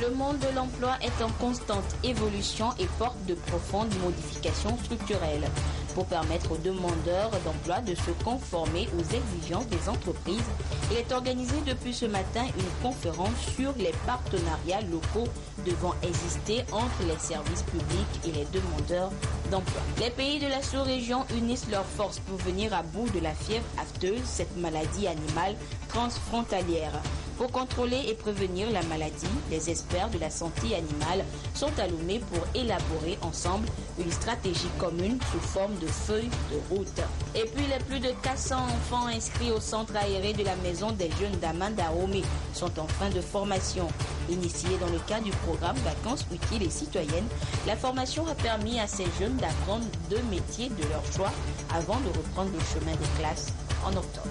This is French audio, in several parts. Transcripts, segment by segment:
Le monde de l'emploi est en constante évolution et porte de profondes modifications structurelles. Pour permettre aux demandeurs d'emploi de se conformer aux exigences des entreprises, il est organisé depuis ce matin une conférence sur les partenariats locaux devant exister entre les services publics et les demandeurs d'emploi. Les pays de la sous-région unissent leurs forces pour venir à bout de la fièvre afteuse, cette maladie animale transfrontalière. Pour contrôler et prévenir la maladie, les experts de la santé animale sont à Lomé pour élaborer ensemble une stratégie commune sous forme de feuille de route. Et puis les plus de 400 enfants inscrits au centre aéré de la maison des jeunes d'Amanda Romé sont en fin de formation. Initiée dans le cadre du programme Vacances utiles et citoyennes, la formation a permis à ces jeunes d'apprendre 2 métiers de leur choix avant de reprendre le chemin des classes en octobre.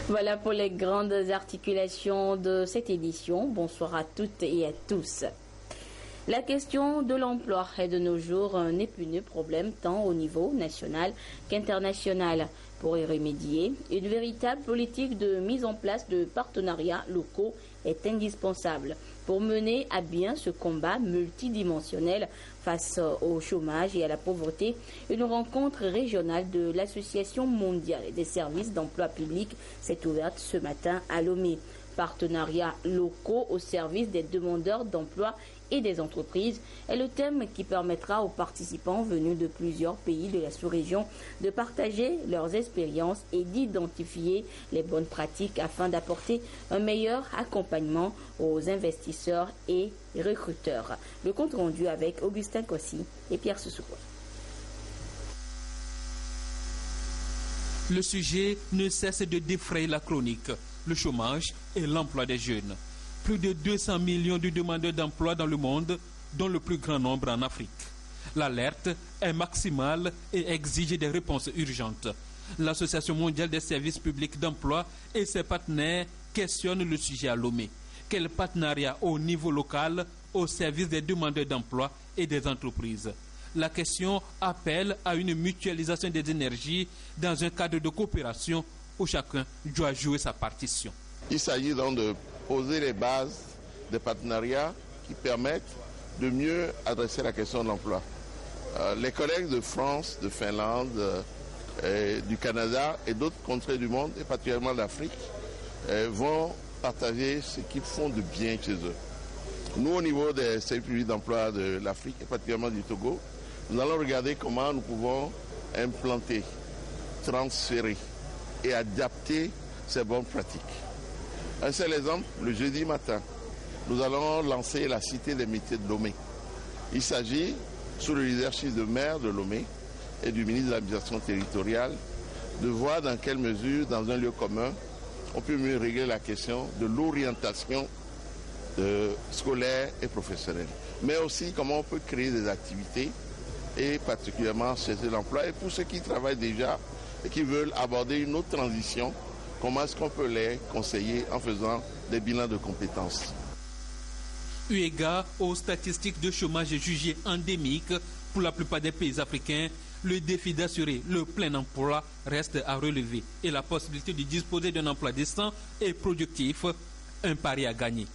Voilà pour les grandes articulations de cette édition. Bonsoir à toutes et à tous. La question de l'emploi est de nos jours un épineux problème tant au niveau national qu'international. Pour y remédier, une véritable politique de mise en place de partenariats locaux est indispensable pour mener à bien ce combat multidimensionnel face au chômage et à la pauvreté. Une rencontre régionale de l'Association mondiale des services d'emploi public s'est ouverte ce matin à Lomé. Partenariats locaux au service des demandeurs d'emploi et des entreprises est le thème qui permettra aux participants venus de plusieurs pays de la sous-région de partager leurs expériences et d'identifier les bonnes pratiques afin d'apporter un meilleur accompagnement aux investisseurs et recruteurs. Le compte rendu avec Augustin Kossi et Pierre Soussouko. Le sujet ne cesse de défrayer la chronique, le chômage et l'emploi des jeunes. Plus de 200 millions de demandeurs d'emploi dans le monde, dont le plus grand nombre en Afrique. L'alerte est maximale et exige des réponses urgentes. L'Association mondiale des services publics d'emploi et ses partenaires questionnent le sujet à Lomé. Quel partenariat au niveau local au service des demandeurs d'emploi et des entreprises? La question appelle à une mutualisation des énergies dans un cadre de coopération où chacun doit jouer sa partition. Il s'agit donc de poser les bases des partenariats qui permettent de mieux adresser la question de l'emploi. Les collègues de France, de Finlande, du Canada et d'autres contrées du monde, et particulièrement d'Afrique, vont partager ce qu'ils font de bien chez eux. Nous, au niveau des services publics d'emploi de l'Afrique, et particulièrement du Togo, nous allons regarder comment nous pouvons implanter, transférer et adapter ces bonnes pratiques. Un seul exemple, le jeudi matin, nous allons lancer la Cité des métiers de Lomé. Il s'agit, sous le leadership de maire de Lomé et du ministre de l'administration territoriale, de voir dans quelle mesure, dans un lieu commun, on peut mieux régler la question de l'orientation scolaire et professionnelle. Mais aussi comment on peut créer des activités et particulièrement chercher l'emploi. Et pour ceux qui travaillent déjà et qui veulent aborder une autre transition, comment est-ce qu'on peut les conseiller en faisant des bilans de compétences. Eu égard aux statistiques de chômage jugées endémiques pour la plupart des pays africains, le défi d'assurer le plein emploi reste à relever et la possibilité de disposer d'un emploi décent et productif, un pari à gagner.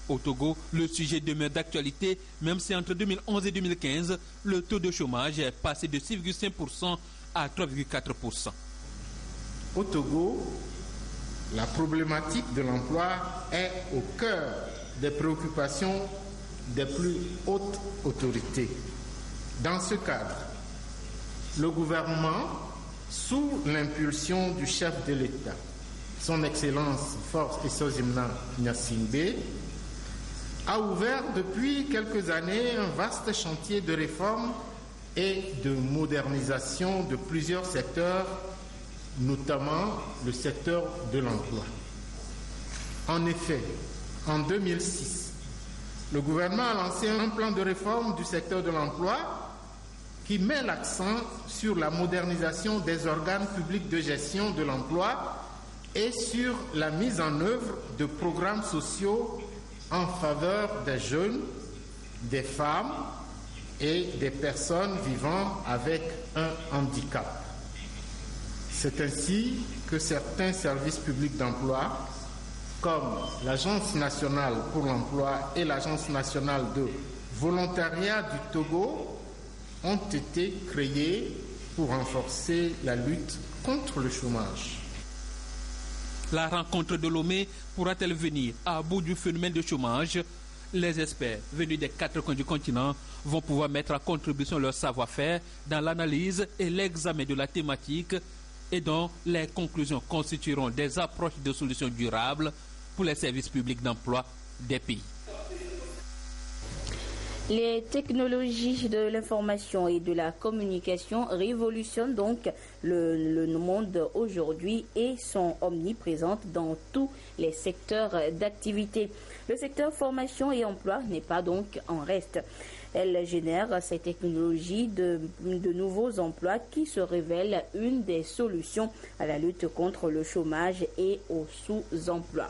Au Togo, le sujet demeure d'actualité, même si entre 2011 et 2015, le taux de chômage est passé de 6,5% à 3,4%. Au Togo, la problématique de l'emploi est au cœur des préoccupations des plus hautes autorités. Dans ce cadre, le gouvernement, sous l'impulsion du chef de l'État, son Excellence Force Esozimna Gnassingbé, a ouvert depuis quelques années un vaste chantier de réforme et de modernisation de plusieurs secteurs, notamment le secteur de l'emploi. En effet, en 2006, le gouvernement a lancé un plan de réforme du secteur de l'emploi qui met l'accent sur la modernisation des organes publics de gestion de l'emploi et sur la mise en œuvre de programmes sociaux en faveur des jeunes, des femmes et des personnes vivant avec un handicap. C'est ainsi que certains services publics d'emploi comme l'Agence nationale pour l'emploi et l'Agence nationale de volontariat du Togo ont été créés pour renforcer la lutte contre le chômage. La rencontre de Lomé pourra-t-elle venir à bout du phénomène de chômage? Les experts venus des 4 coins du continent vont pouvoir mettre à contribution leur savoir-faire dans l'analyse et l'examen de la thématique et dont les conclusions constitueront des approches de solutions durables pour les services publics d'emploi des pays. Les technologies de l'information et de la communication révolutionnent donc le monde aujourd'hui et sont omniprésentes dans tous les secteurs d'activité. Le secteur formation et emploi n'est pas donc en reste. Elle génère ces technologies de nouveaux emplois qui se révèlent une des solutions à la lutte contre le chômage et au sous-emploi.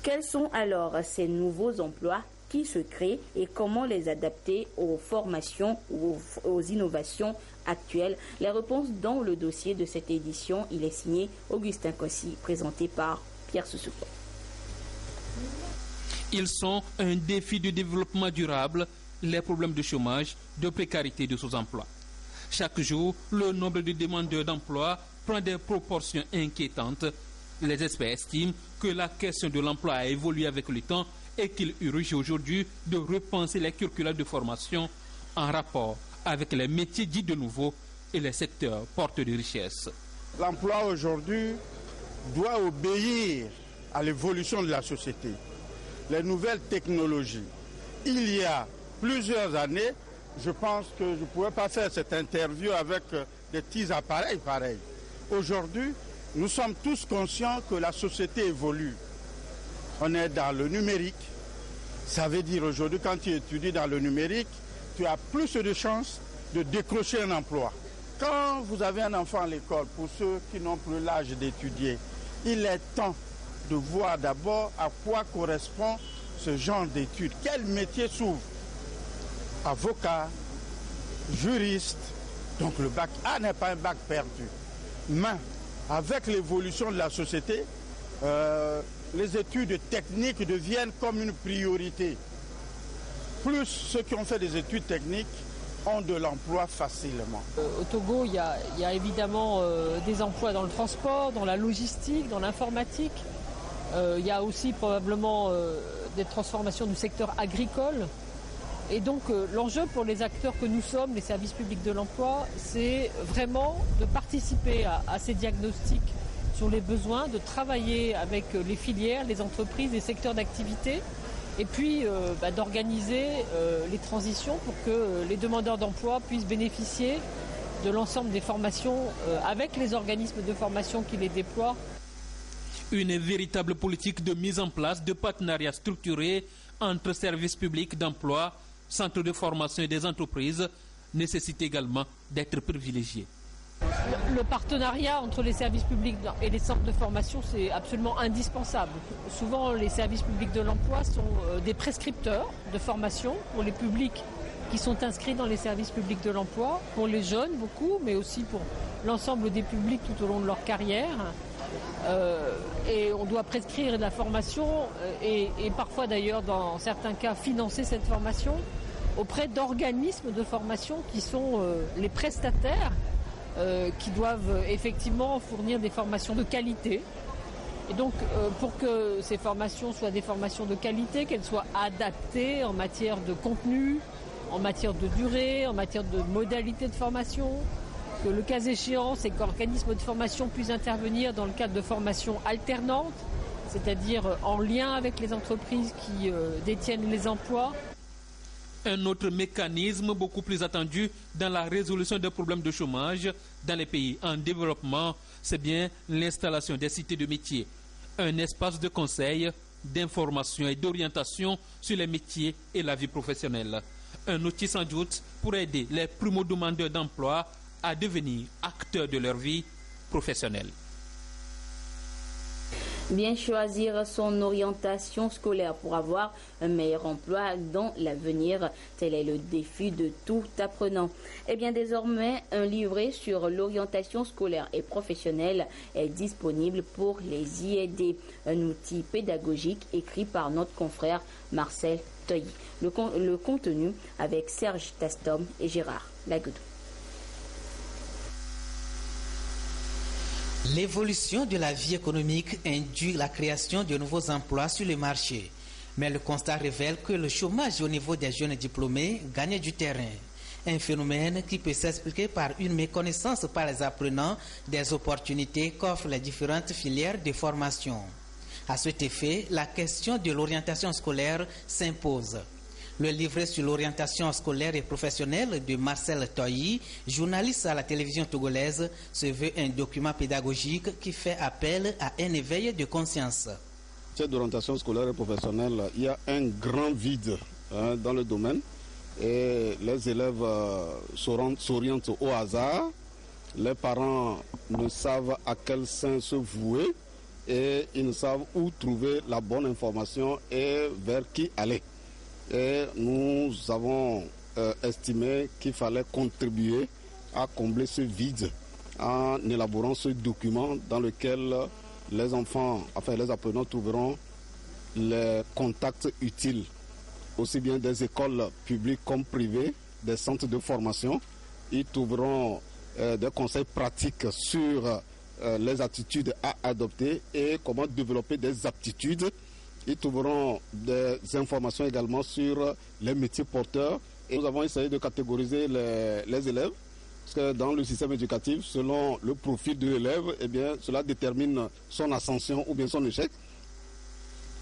Quels sont alors ces nouveaux emplois qui se créent et comment les adapter aux formations ou aux innovations actuelles? Les réponses dans le dossier de cette édition. Il est signé Augustin Kossi, présenté par Pierre Soussouko. Ils sont un défi de développement durable, les problèmes de chômage, de précarité et de sous-emploi. Chaque jour, le nombre de demandeurs d'emploi prend des proportions inquiétantes. Les experts estiment que la question de l'emploi a évolué avec le temps et qu'il urge aujourd'hui de repenser les curricula de formation en rapport avec les métiers dits de nouveau et les secteurs porteurs de richesse. L'emploi aujourd'hui doit obéir à l'évolution de la société, les nouvelles technologies. Il y a plusieurs années, je pense que je ne pouvais pas faire cette interview avec des petits appareils pareils. Aujourd'hui, nous sommes tous conscients que la société évolue. On est dans le numérique. Ça veut dire aujourd'hui, quand tu étudies dans le numérique, tu as plus de chances de décrocher un emploi. Quand vous avez un enfant à l'école, pour ceux qui n'ont plus l'âge d'étudier, il est temps de voir d'abord à quoi correspond ce genre d'études. Quel métier s'ouvre? Avocat, juriste. Donc le bac A n'est pas un bac perdu. Mais avec l'évolution de la société, les études techniques deviennent comme une priorité. Plus ceux qui ont fait des études techniques ont de l'emploi facilement. Au Togo, il y a évidemment des emplois dans le transport, dans la logistique, dans l'informatique. Il y a aussi probablement des transformations du secteur agricole. Et donc l'enjeu pour les acteurs que nous sommes, les services publics de l'emploi, c'est vraiment de participer à ces diagnostics sur les besoins, de travailler avec les filières, les entreprises, les secteurs d'activité, et puis d'organiser les transitions pour que les demandeurs d'emploi puissent bénéficier de l'ensemble des formations avec les organismes de formation qui les déploient. Une véritable politique de mise en place de partenariats structurés entre services publics d'emploi, centres de formation et des entreprises nécessite également d'être privilégié. Le partenariat entre les services publics et les centres de formation, c'est absolument indispensable. Souvent, les services publics de l'emploi sont des prescripteurs de formation pour les publics qui sont inscrits dans les services publics de l'emploi, pour les jeunes beaucoup, mais aussi pour l'ensemble des publics tout au long de leur carrière. Et on doit prescrire de la formation et parfois d'ailleurs dans certains cas financer cette formation auprès d'organismes de formation qui sont les prestataires qui doivent effectivement fournir des formations de qualité. Et donc pour que ces formations soient des formations de qualité, qu'elles soient adaptées en matière de contenu, en matière de durée, en matière de modalité de formation, que le cas échéant, ces organismes de formation puissent intervenir dans le cadre de formations alternantes, c'est-à-dire en lien avec les entreprises qui détiennent les emplois. Un autre mécanisme beaucoup plus attendu dans la résolution des problèmes de chômage dans les pays en développement, c'est bien l'installation des cités de métiers. Un espace de conseil, d'information et d'orientation sur les métiers et la vie professionnelle. Un outil sans doute pour aider les primo-demandeurs d'emploi à devenir acteurs de leur vie professionnelle. Bien choisir son orientation scolaire pour avoir un meilleur emploi dans l'avenir, tel est le défi de tout apprenant. Et bien désormais, un livret sur l'orientation scolaire et professionnelle est disponible pour les y aider. Un outil pédagogique écrit par notre confrère Marcel Toyi. Le contenu avec Serge Tastom et Gérard Lagoudou. L'évolution de la vie économique induit la création de nouveaux emplois sur le marché. Mais le constat révèle que le chômage au niveau des jeunes diplômés gagne du terrain. Un phénomène qui peut s'expliquer par une méconnaissance par les apprenants des opportunités qu'offrent les différentes filières de formation. À cet effet, la question de l'orientation scolaire s'impose. Le livret sur l'orientation scolaire et professionnelle de Marcel Toyi, journaliste à la télévision togolaise, se veut un document pédagogique qui fait appel à un éveil de conscience. Cette orientation scolaire et professionnelle, il y a un grand vide dans le domaine et les élèves s'orientent au hasard. Les parents ne savent à quel sein se vouer et ils ne savent où trouver la bonne information et vers qui aller. Et nous avons estimé qu'il fallait contribuer à combler ce vide en élaborant ce document dans lequel les enfants, les apprenants trouveront les contacts utiles, aussi bien des écoles publiques comme privées, des centres de formation. Ils trouveront des conseils pratiques sur les attitudes à adopter et comment développer des aptitudes. Ils trouveront des informations également sur les métiers porteurs. Et nous avons essayé de catégoriser les élèves, parce que dans le système éducatif, selon le profil de l'élève, eh bien, cela détermine son ascension ou bien son échec.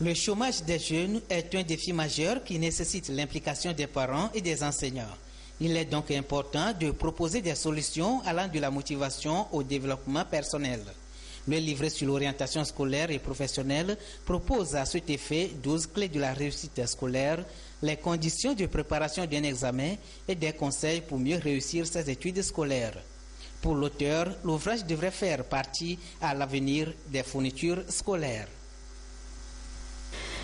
Le chômage des jeunes est un défi majeur qui nécessite l'implication des parents et des enseignants. Il est donc important de proposer des solutions allant de la motivation au développement personnel. Le livret sur l'orientation scolaire et professionnelle propose à cet effet 12 clés de la réussite scolaire, les conditions de préparation d'un examen et des conseils pour mieux réussir ses études scolaires. Pour l'auteur, l'ouvrage devrait faire partie à l'avenir des fournitures scolaires.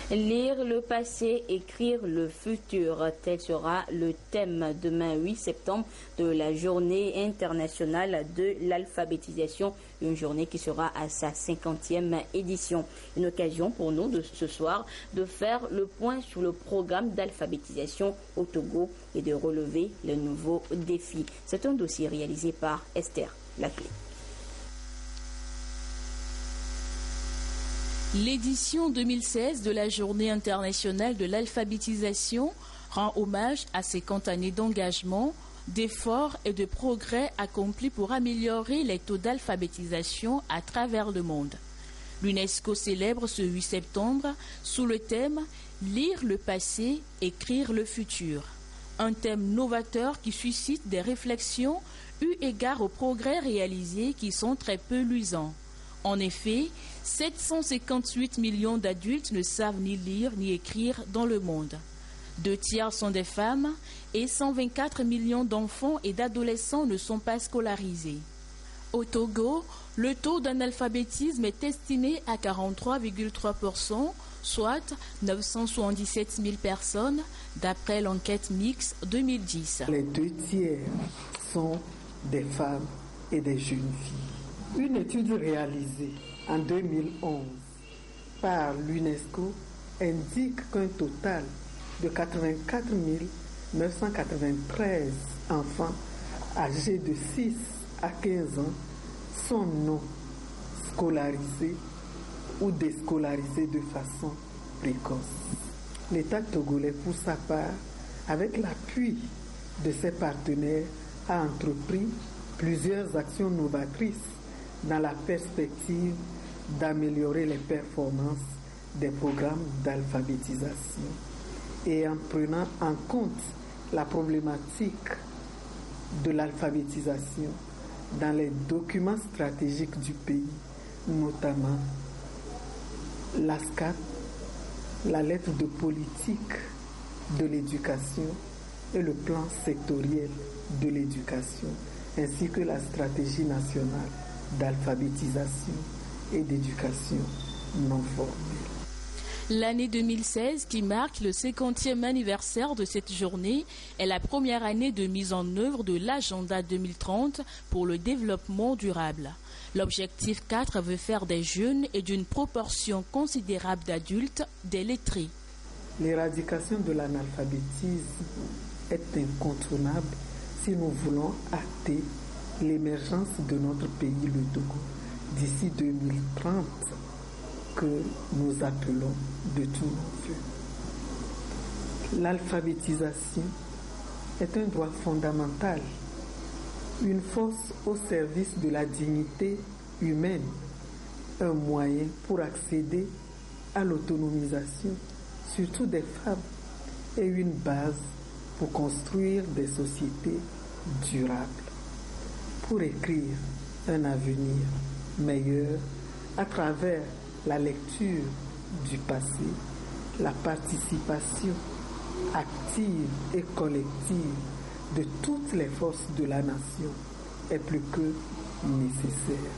Lire le passé, écrire le futur, tel sera le thème demain 8 septembre de la journée internationale de l'alphabétisation, une journée qui sera à sa 50e édition. Une occasion pour nous de ce soir de faire le point sur le programme d'alphabétisation au Togo et de relever le nouveau défi. C'est un dossier réalisé par Esther Laclé. L'édition 2016 de la Journée internationale de l'alphabétisation rend hommage à 50 années d'engagement, d'efforts et de progrès accomplis pour améliorer les taux d'alphabétisation à travers le monde. L'UNESCO célèbre ce 8 septembre sous le thème « Lire le passé, écrire le futur ». Un thème novateur qui suscite des réflexions eu égard aux progrès réalisés qui sont très peu luisants. En effet, 758 millions d'adultes ne savent ni lire ni écrire dans le monde. 2 tiers sont des femmes et 124 millions d'enfants et d'adolescents ne sont pas scolarisés. Au Togo, le taux d'analphabétisme est estimé à 43,3%, soit 977 000 personnes, d'après l'enquête mixte 2010. Les 2 tiers sont des femmes et des jeunes filles. Une étude réalisée en 2011 par l'UNESCO indique qu'un total de 84 993 enfants âgés de 6 à 15 ans sont non scolarisés ou déscolarisés de façon précoce. L'État togolais, pour sa part, avec l'appui de ses partenaires, a entrepris plusieurs actions novatrices dans la perspective d'améliorer les performances des programmes d'alphabétisation et en prenant en compte la problématique de l'alphabétisation dans les documents stratégiques du pays, notamment l'ASCAP, la lettre de politique de l'éducation et le plan sectoriel de l'éducation, ainsi que la stratégie nationale d'alphabétisation et d'éducation non formels. L'année 2016, qui marque le 50e anniversaire de cette journée, est la première année de mise en œuvre de l'agenda 2030 pour le développement durable. L'objectif 4 veut faire des jeunes et d'une proportion considérable d'adultes des lettrés. L'éradication de l'analphabétisme est incontournable si nous voulons acter l'émergence de notre pays, le Togo, d'ici 2030, que nous appelons de tous nos voeux. L'alphabétisation est un droit fondamental, une force au service de la dignité humaine, un moyen pour accéder à l'autonomisation, surtout des femmes, et une base pour construire des sociétés durables, pour écrire un avenir meilleur à travers la lecture du passé, la participation active et collective de toutes les forces de la nation est plus que nécessaire.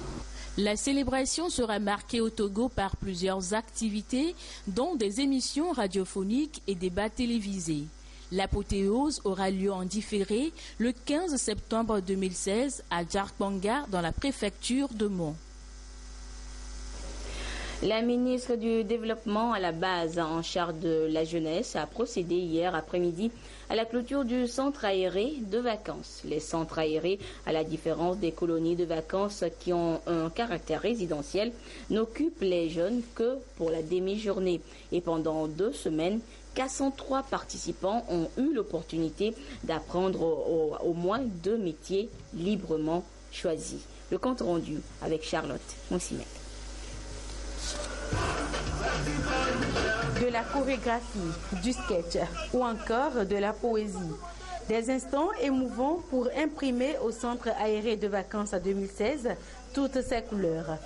La célébration sera marquée au Togo par plusieurs activités, dont des émissions radiophoniques et débats télévisés. L'apothéose aura lieu en différé le 15 septembre 2016 à Djarkbanga, dans la préfecture de Mon. La ministre du Développement à la base en charge de la jeunesse a procédé hier après-midi à la clôture du centre aéré de vacances. Les centres aérés, à la différence des colonies de vacances qui ont un caractère résidentiel, n'occupent les jeunes que pour la demi-journée. Et pendant 2 semaines, 403 participants ont eu l'opportunité d'apprendre au moins 2 métiers librement choisis. Le compte rendu avec Charlotte Moussimel. De la chorégraphie, du sketch ou encore de la poésie. Des instants émouvants pour imprimer au centre aéré de vacances 2016 toutes ces couleurs.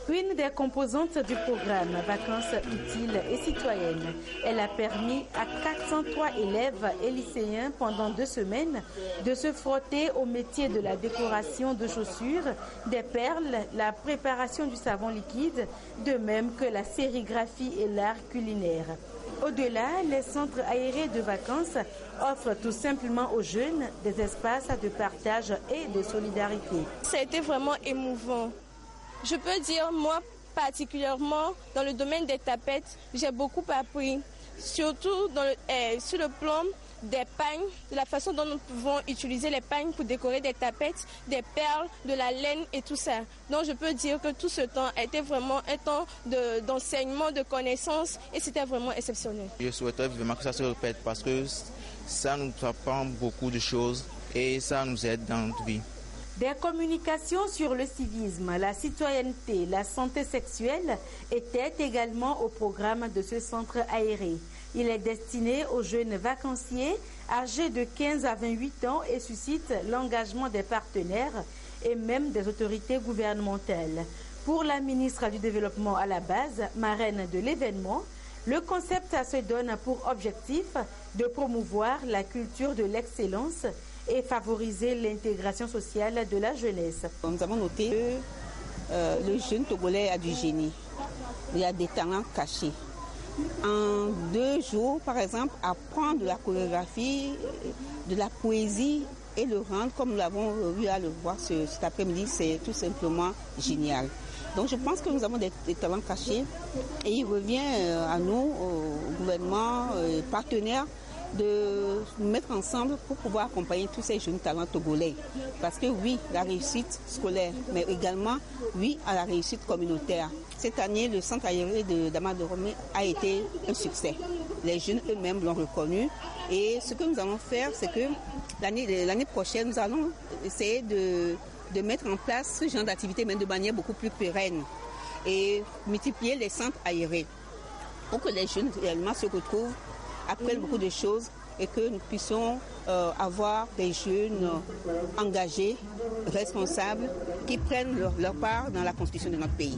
Une des composantes du programme Vacances utiles et citoyennes, elle a permis à 403 élèves et lycéens pendant 2 semaines de se frotter au métier de la décoration de chaussures, des perles, la préparation du savon liquide, de même que la sérigraphie et l'art culinaire. Au-delà, les centres aérés de vacances offrent tout simplement aux jeunes des espaces de partage et de solidarité. Ça a été vraiment émouvant. Je peux dire, moi particulièrement, dans le domaine des tapettes, j'ai beaucoup appris, surtout sur le plan des pagnes, de la façon dont nous pouvons utiliser les pagnes pour décorer des tapettes, des perles, de la laine et tout ça. Donc je peux dire que tout ce temps a été vraiment un temps d'enseignement, de connaissances et c'était vraiment exceptionnel. Je souhaiterais vraiment que ça se répète parce que ça nous apprend beaucoup de choses et ça nous aide dans notre vie. Des communications sur le civisme, la citoyenneté, la santé sexuelle étaient également au programme de ce centre aéré. Il est destiné aux jeunes vacanciers âgés de 15 à 28 ans et suscite l'engagement des partenaires et même des autorités gouvernementales. Pour la ministre du Développement à la base, marraine de l'événement, le concept se donne pour objectif de promouvoir la culture de l'excellence et favoriser l'intégration sociale de la jeunesse. Nous avons noté que le jeune Togolais a du génie. Il y a des talents cachés. En 2 jours, par exemple, apprendre de la chorégraphie, de la poésie et le rendre comme nous l'avons eu à le voir cet après-midi, c'est tout simplement génial. Donc je pense que nous avons des talents cachés et il revient à nous, au gouvernement, partenaires, de nous mettre ensemble pour pouvoir accompagner tous ces jeunes talents togolais. Parce que oui, la réussite scolaire, mais également oui à la réussite communautaire. Cette année, le centre aéré d'Amadoromé a été un succès. Les jeunes eux-mêmes l'ont reconnu. Et ce que nous allons faire, c'est que l'année prochaine, nous allons essayer de mettre en place ce genre d'activité, mais de manière beaucoup plus pérenne. Et multiplier les centres aérés pour que les jeunes réellement se retrouvent, apprennent beaucoup de choses et que nous puissions avoir des jeunes engagés, responsables, qui prennent leur part dans la constitution de notre pays.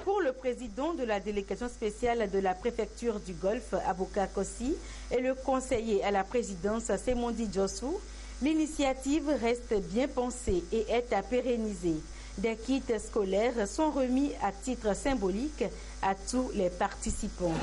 Pour le président de la délégation spéciale de la préfecture du Golfe, Abouka Kossi, et le conseiller à la présidence, Semondi Djossou, l'initiative reste bien pensée et est à pérenniser. Des kits scolaires sont remis à titre symbolique à tous les participants.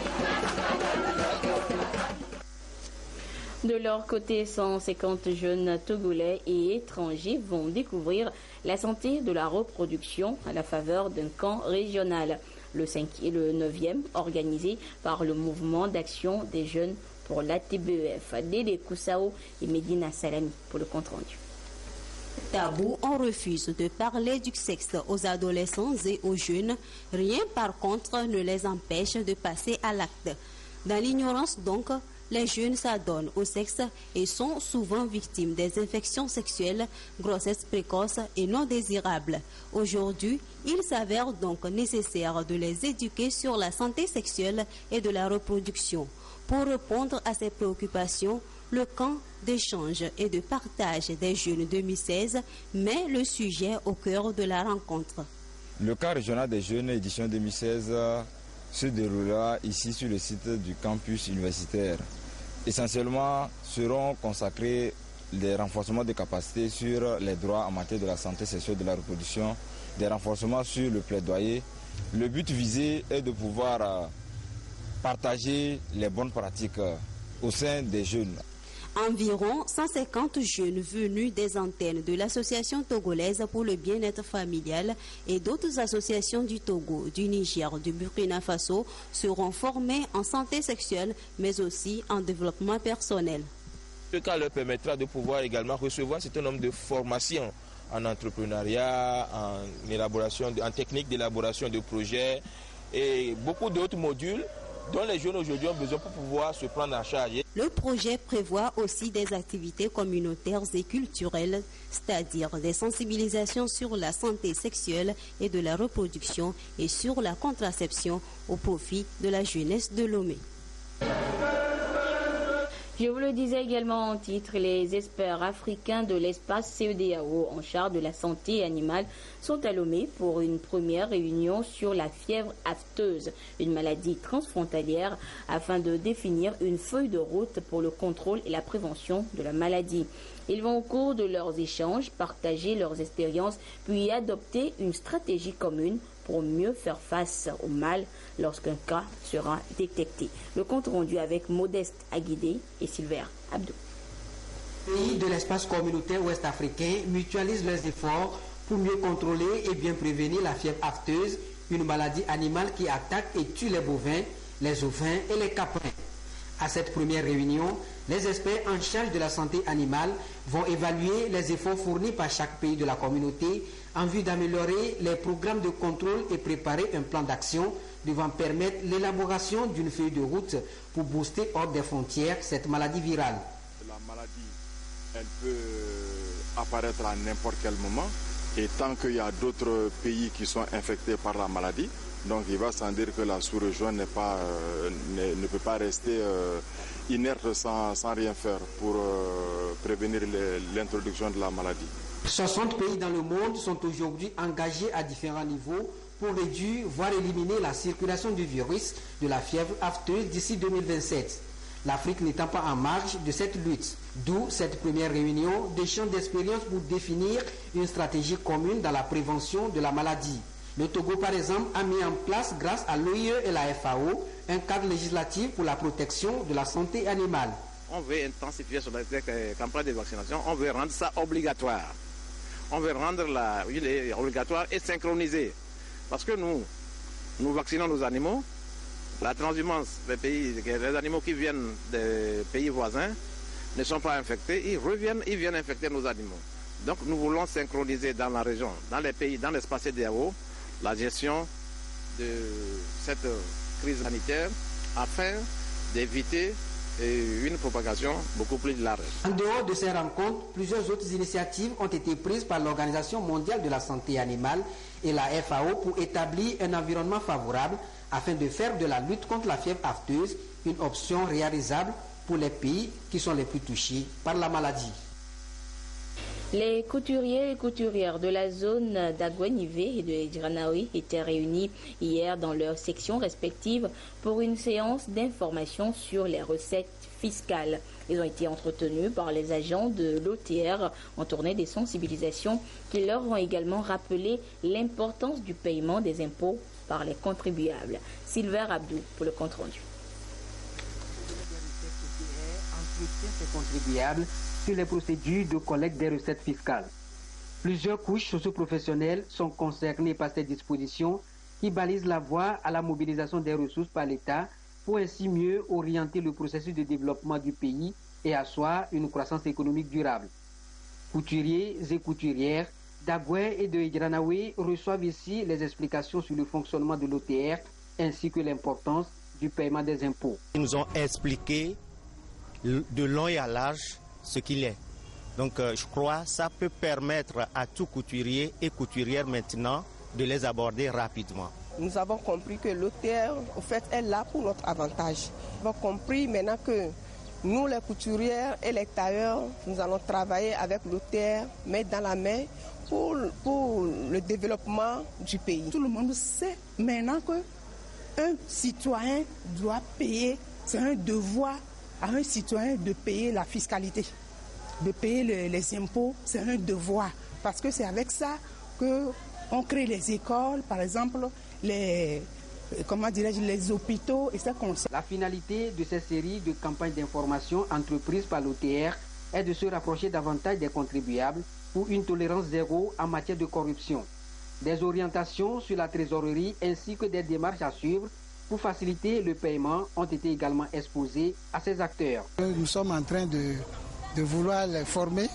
De leur côté, 150 jeunes Togolais et étrangers vont découvrir la santé de la reproduction à la faveur d'un camp régional, le 9e, organisé par le mouvement d'action des jeunes pour l'ATBEF. Dédé Koussao et Medina Salami pour le compte-rendu. Tabou, on refuse de parler du sexe aux adolescents et aux jeunes. Rien, par contre, ne les empêche de passer à l'acte. Dans l'ignorance, donc, les jeunes s'adonnent au sexe et sont souvent victimes des infections sexuelles, grossesses précoces et non désirables. Aujourd'hui, il s'avère donc nécessaire de les éduquer sur la santé sexuelle et de la reproduction. Pour répondre à ces préoccupations, le camp d'échange et de partage des jeunes 2016 met le sujet au cœur de la rencontre. Le camp régional des jeunes édition 2016 se déroulera ici sur le site du campus universitaire. Essentiellement seront consacrés des renforcements de capacités sur les droits en matière de la santé sexuelle et de la reproduction, des renforcements sur le plaidoyer. Le but visé est de pouvoir partager les bonnes pratiques au sein des jeunes. Environ 150 jeunes venus des antennes de l'Association togolaise pour le bien-être familial et d'autres associations du Togo, du Niger, du Burkina Faso seront formés en santé sexuelle mais aussi en développement personnel. Ce cas leur permettra de pouvoir également recevoir un certain nombre de formations en entrepreneuriat, en élaboration, en technique d'élaboration de projets et beaucoup d'autres modules dont les jeunes aujourd'hui ont besoin pour pouvoir se prendre en charge. Le projet prévoit aussi des activités communautaires et culturelles, c'est-à-dire des sensibilisations sur la santé sexuelle et de la reproduction et sur la contraception au profit de la jeunesse de Lomé. Je vous le disais également en titre, les experts africains de l'espace CEDEAO en charge de la santé animale sont à Lomé pour une première réunion sur la fièvre afteuse, une maladie transfrontalière, afin de définir une feuille de route pour le contrôle et la prévention de la maladie. Ils vont au cours de leurs échanges partager leurs expériences puis adopter une stratégie commune pour mieux faire face au mal lorsqu'un cas sera détecté. Le compte rendu avec Modeste Aguidé et Sylvain Abdou. Les pays de l'espace communautaire ouest-africain mutualisent leurs efforts pour mieux contrôler et bien prévenir la fièvre afteuse, une maladie animale qui attaque et tue les bovins, les ovins et les caprins. À cette première réunion, les experts en charge de la santé animale vont évaluer les efforts fournis par chaque pays de la communauté en vue d'améliorer les programmes de contrôle et préparer un plan d'action devant permettre l'élaboration d'une feuille de route pour booster hors des frontières cette maladie virale. La maladie, elle peut apparaître à n'importe quel moment et tant qu'il y a d'autres pays qui sont infectés par la maladie, donc il va sans dire que la sous-région ne peut pas rester inerte sans rien faire pour prévenir l'introduction de la maladie. 60 pays dans le monde sont aujourd'hui engagés à différents niveaux pour réduire, voire éliminer la circulation du virus de la fièvre afteuse d'ici 2027. L'Afrique n'étant pas en marge de cette lutte. D'où cette première réunion d'échange d'expériences pour définir une stratégie commune dans la prévention de la maladie. Le Togo, par exemple, a mis en place, grâce à l'OIE et la FAO, un cadre législatif pour la protection de la santé animale. On veut intensifier sur la campagne de vaccination, on veut rendre ça obligatoire. On veut rendre obligatoire et synchronisé. Parce que nous vaccinons nos animaux. La transhumance les animaux qui viennent des pays voisins ne sont pas infectés, ils viennent infecter nos animaux. Donc nous voulons synchroniser dans la région, dans les pays, dans l'espace CEDEAO, la gestion de cette crise sanitaire afin d'éviter une propagation beaucoup plus large. En dehors de ces rencontres, plusieurs autres initiatives ont été prises par l'Organisation mondiale de la santé animale et la FAO pour établir un environnement favorable afin de faire de la lutte contre la fièvre afteuse une option réalisable pour les pays qui sont les plus touchés par la maladie. Les couturiers et couturières de la zone d'Aguanivé et de Edjiranaoui étaient réunis hier dans leurs sections respectives pour une séance d'information sur les recettes fiscales. Ils ont été entretenus par les agents de l'OTR en tournée des sensibilisations qui leur ont également rappelé l'importance du paiement des impôts par les contribuables. Sylvain Abdou pour le compte rendu. Ces contribuables sur les procédures de collecte des recettes fiscales. Plusieurs couches socio-professionnelles sont concernées par ces dispositions qui balisent la voie à la mobilisation des ressources par l'État pour ainsi mieux orienter le processus de développement du pays et asseoir une croissance économique durable. Couturiers et couturières d'Agoué et de Edjiranaoui reçoivent ici les explications sur le fonctionnement de l'OTR ainsi que l'importance du paiement des impôts. Ils nous ont expliqué de long et à large ce qu'il est. Donc je crois que ça peut permettre à tout couturier et couturière maintenant de les aborder rapidement. Nous avons compris que l'OTR en fait est là pour notre avantage. Nous avons compris maintenant que nous les couturières et les tailleurs, nous allons travailler avec l'OTR main dans la main pour le développement du pays. Tout le monde sait maintenant qu'un citoyen doit payer, c'est un devoir à un citoyen de payer la fiscalité, de payer les impôts, c'est un devoir. Parce que c'est avec ça qu'on crée les écoles, par exemple, les hôpitaux et ça qu'on sait. La finalité de cette série de campagnes d'information entreprises par l'OTR est de se rapprocher davantage des contribuables pour une tolérance zéro en matière de corruption. Des orientations sur la trésorerie ainsi que des démarches à suivre pour faciliter le paiement ont été également exposés à ces acteurs. Nous sommes en train de vouloir les former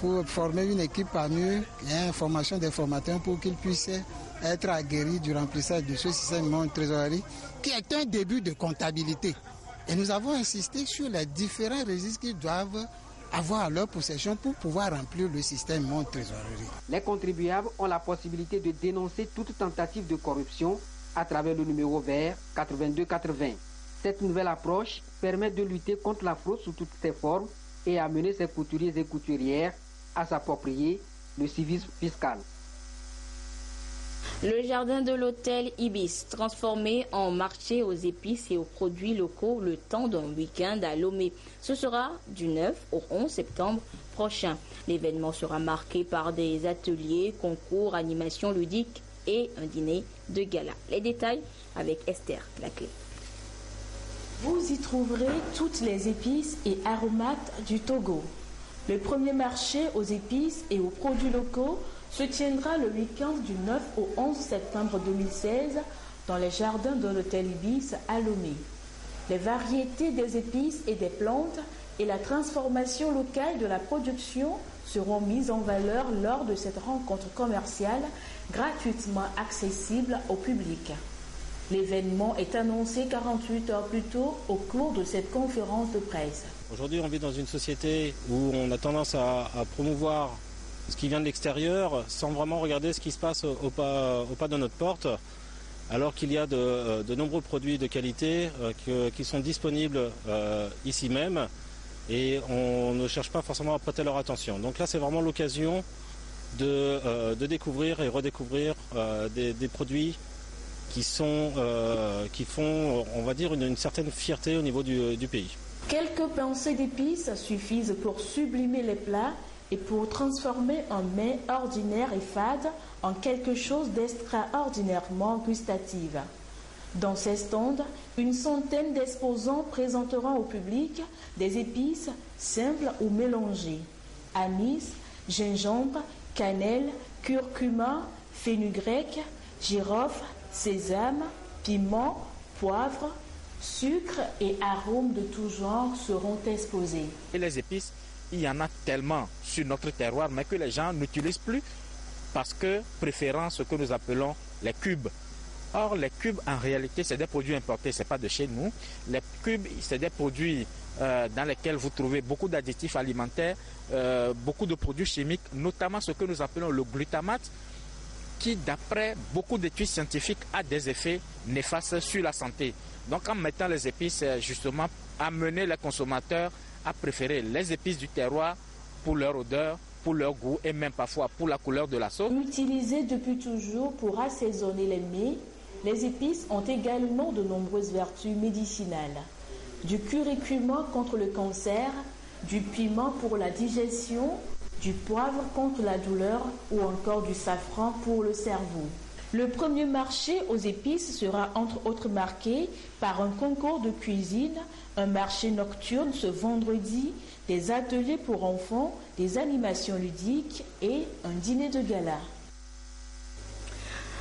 pour former une équipe parmi eux et une formation des formateurs pour qu'ils puissent être aguerris du remplissage de ce système de trésorerie qui est un début de comptabilité. Et nous avons insisté sur les différents registres qu'ils doivent avoir à leur possession pour pouvoir remplir le système de trésorerie. Les contribuables ont la possibilité de dénoncer toute tentative de corruption à travers le numéro vert 8280. Cette nouvelle approche permet de lutter contre la fraude sous toutes ses formes et amener ses couturiers et couturières à s'approprier le civisme fiscal. Le jardin de l'hôtel Ibis, transformé en marché aux épices et aux produits locaux le temps d'un week-end à Lomé. Ce sera du 9 au 11 septembre prochain. L'événement sera marqué par des ateliers, concours, animations ludiques et un dîner de gala. Les détails avec Esther Laclé. Vous y trouverez toutes les épices et aromates du Togo. Le premier marché aux épices et aux produits locaux se tiendra le week-end du 9 au 11 septembre 2016 dans les jardins de l'hôtel Ibis à Lomé. Les variétés des épices et des plantes et la transformation locale de la production seront mises en valeur lors de cette rencontre commerciale gratuitement accessible au public. L'événement est annoncé 48 heures plus tôt au cours de cette conférence de presse. Aujourd'hui, on vit dans une société où on a tendance à promouvoir ce qui vient de l'extérieur sans vraiment regarder ce qui se passe au pas de notre porte, alors qu'il y a de nombreux produits de qualité qui sont disponibles ici même et on ne cherche pas forcément à prêter leur attention. Donc là, c'est vraiment l'occasion de découvrir et redécouvrir des produits qui font, on va dire, une certaine fierté au niveau du pays. Quelques pincées d'épices suffisent pour sublimer les plats et pour transformer un mets ordinaire et fade en quelque chose d'extraordinairement gustatif. Dans ces stands, une centaine d'exposants présenteront au public des épices simples ou mélangées. Anis, gingembre, cannelle, curcuma, fenugrec, girofle, sésame, piment, poivre, sucre et arômes de tout genre seront exposés. Et les épices, il y en a tellement sur notre terroir, mais que les gens n'utilisent plus parce que préférant ce que nous appelons les cubes. Or, les cubes, en réalité, c'est des produits importés, ce n'est pas de chez nous. Les cubes, c'est des produits dans lesquels vous trouvez beaucoup d'additifs alimentaires, beaucoup de produits chimiques, notamment ce que nous appelons le glutamate, qui, d'après beaucoup d'études scientifiques, a des effets néfastes sur la santé. Donc, en mettant les épices, justement, amener les consommateurs à préférer les épices du terroir pour leur odeur, pour leur goût et même parfois pour la couleur de la sauce. Utilisées depuis toujours pour assaisonner les mets, les épices ont également de nombreuses vertus médicinales. Du curcuma contre le cancer, du piment pour la digestion, du poivre contre la douleur ou encore du safran pour le cerveau. Le premier marché aux épices sera entre autres marqué par un concours de cuisine, un marché nocturne ce vendredi, des ateliers pour enfants, des animations ludiques et un dîner de gala.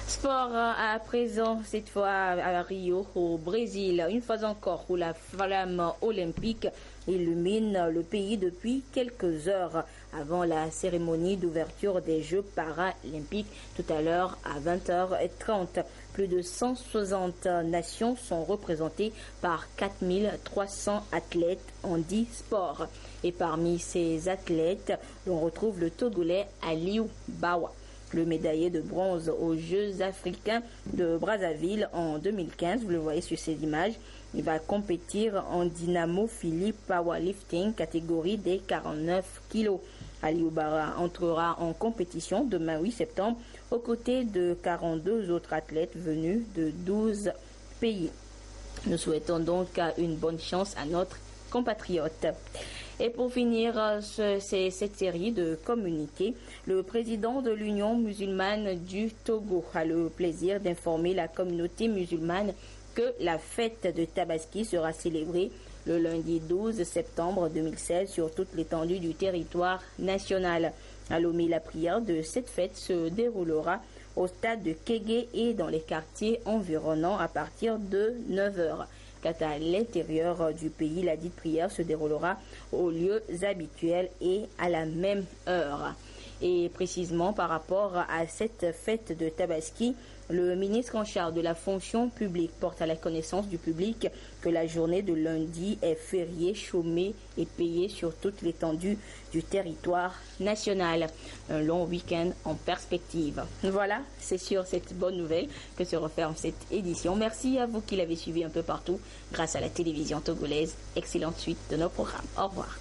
Sport à présent, cette fois à Rio, au Brésil, une fois encore où la flamme olympique illumine le pays depuis quelques heures avant la cérémonie d'ouverture des Jeux paralympiques tout à l'heure à 20h30. Plus de 160 nations sont représentées par 4300 athlètes en 10 sports. Et parmi ces athlètes, l'on retrouve le Togolais Aliou Bawa, le médaillé de bronze aux Jeux africains de Brazzaville en 2015. Vous le voyez sur ces images. Il va compétir en dynamophilie powerlifting catégorie des 49 kilos. Aliou Bawa entrera en compétition demain 8 septembre aux côtés de 42 autres athlètes venus de 12 pays. Nous souhaitons donc une bonne chance à notre compatriote. Et pour finir cette série de communiqués, le président de l'Union musulmane du Togo a le plaisir d'informer la communauté musulmane que la fête de Tabaski sera célébrée le lundi 12 septembre 2016 sur toute l'étendue du territoire national. À Lomé, la prière de cette fête se déroulera au stade de Kégué et dans les quartiers environnants à partir de 9h. Quant à l'intérieur du pays, la dite prière se déroulera aux lieux habituels et à la même heure. Et précisément par rapport à cette fête de Tabaski, le ministre en charge de la fonction publique porte à la connaissance du public que la journée de lundi est fériée, chômée et payée sur toute l'étendue du territoire national. Un long week-end en perspective. Voilà, c'est sur cette bonne nouvelle que se referme cette édition. Merci à vous qui l'avez suivi un peu partout grâce à la télévision togolaise. Excellente suite de nos programmes. Au revoir.